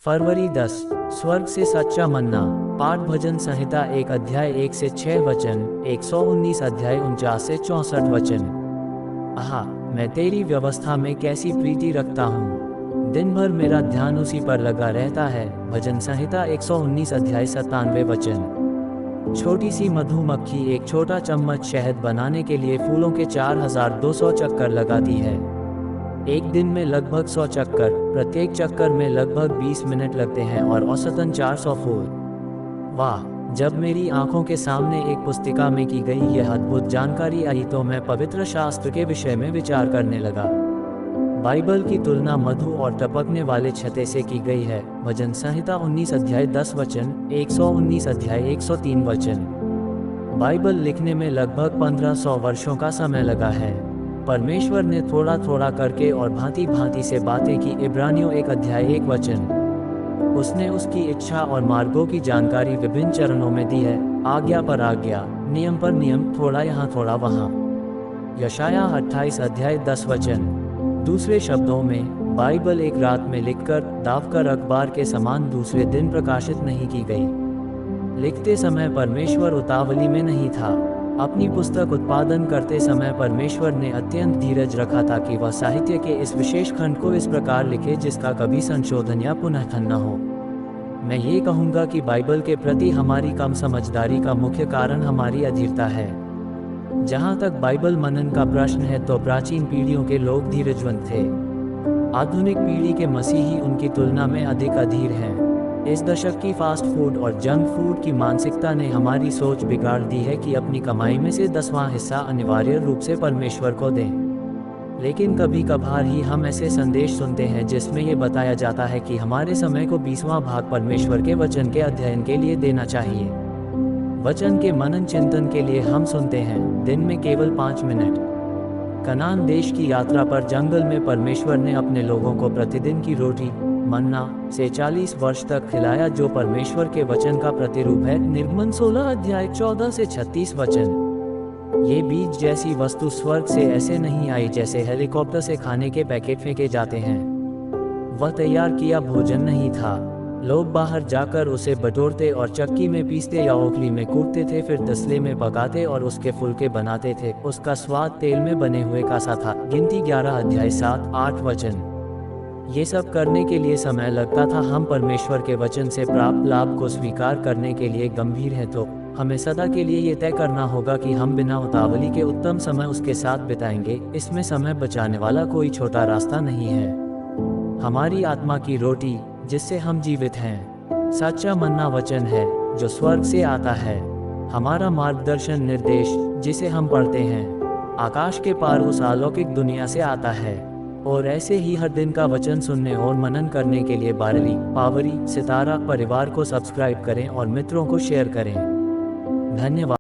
फरवरी 10, स्वर्ग से सच्चा मन्ना। पाठ भजन संहिता 1 अध्याय 1 से 6 वचन, 119 अध्याय 49 से 64 वचन। आहा, मैं तेरी व्यवस्था में कैसी प्रीति रखता हूँ। दिन भर मेरा ध्यान उसी पर लगा रहता है। भजन संहिता 119 अध्याय 97 वचन। छोटी सी मधुमक्खी एक छोटा चम्मच शहद बनाने के लिए फूलों के 4200 चक्कर लगाती है। एक दिन में लगभग 100 चक्कर, प्रत्येक चक्कर में लगभग 20 मिनट लगते हैं और औसतन 400 फूल। वाह! जब मेरी आंखों के सामने एक पुस्तिका में की गई यह अद्भुत जानकारी आई तो मैं पवित्र शास्त्र के विषय में विचार करने लगा। बाइबल की तुलना मधु और टपकने वाले छत्ते से की गई है। भजन संहिता 19 अध्याय 10 वचन, 119 अध्याय 103 वचन। बाइबल लिखने में लगभग 1500 वर्षों का समय लगा है। परमेश्वर ने थोड़ा थोड़ा करके और भांति भांति से बातें की। इब्रानियों 1 अध्याय 1 वचन। उसने उसकी इच्छा और मार्गों की जानकारी विभिन्न चरणों में दी है, आज्ञा पर आज्ञा, नियम पर नियम, थोड़ा यहाँ थोड़ा वहाँ। यशायाह 28 अध्याय 10 वचन। दूसरे शब्दों में, बाइबल एक रात में लिखकर दावकर अखबार के समान दूसरे दिन प्रकाशित नहीं की गई। लिखते समय परमेश्वर उतावली में नहीं था। अपनी पुस्तक उत्पादन करते समय परमेश्वर ने अत्यंत धीरज रखा था कि वह साहित्य के इस विशेष खंड को इस प्रकार लिखे जिसका कभी संशोधन या पुनर्खनन न हो। मैं ये कहूँगा कि बाइबल के प्रति हमारी कम समझदारी का मुख्य कारण हमारी अधीरता है। जहाँ तक बाइबल मनन का प्रश्न है तो प्राचीन पीढ़ियों के लोग धीरजवंत थे। आधुनिक पीढ़ी के मसीही उनकी तुलना में अधिक अधीर हैं। इस दशक की फास्ट फूड और जंक फूड की मानसिकता ने हमारी सोच बिगाड़ दी है कि अपनी कमाई में से 10वां हिस्सा अनिवार्य रूप से परमेश्वर को दें। लेकिन कभी कभार ही हम ऐसे संदेश सुनते हैं जिसमें ये बताया जाता है कि हमारे समय को 20वां भाग परमेश्वर के वचन के अध्ययन के लिए देना चाहिए। वचन के मनन चिंतन के लिए हम सुनते हैं, दिन में केवल 5 मिनट। कनान देश की यात्रा पर जंगल में परमेश्वर ने अपने लोगों को प्रतिदिन की रोटी मन्ना से 40 वर्ष तक खिलाया, जो परमेश्वर के वचन का प्रतिरूप है। निर्गमन 16 अध्याय 14 से 36 वचन। ये बीज जैसी वस्तु स्वर्ग से ऐसे नहीं आई जैसे हेलीकॉप्टर से खाने के पैकेट फेंके जाते हैं। वह तैयार किया भोजन नहीं था। लोग बाहर जाकर उसे बटोरते और चक्की में पीसते या ओखली में कूटते थे, फिर तसले में पकाते और उसके फुलके बनाते थे। उसका स्वाद तेल में बने हुए का सा था। गिनती 11 अध्याय 7-8 वचन। ये सब करने के लिए समय लगता था। हम परमेश्वर के वचन से प्राप्त लाभ को स्वीकार करने के लिए गंभीर हैं तो हमें सदा के लिए ये तय करना होगा कि हम बिना उतावली के उत्तम समय उसके साथ बिताएंगे। इसमें समय बचाने वाला कोई छोटा रास्ता नहीं है। हमारी आत्मा की रोटी जिससे हम जीवित हैं, सच्चा मन्ना वचन है जो स्वर्ग से आता है। हमारा मार्गदर्शन निर्देश जिसे हम पढ़ते हैं, आकाश के पार उस अलौकिक दुनिया से आता है। और ऐसे ही हर दिन का वचन सुनने और मनन करने के लिए बारली, पावरी, सितारा परिवार को सब्सक्राइब करें और मित्रों को शेयर करें। धन्यवाद।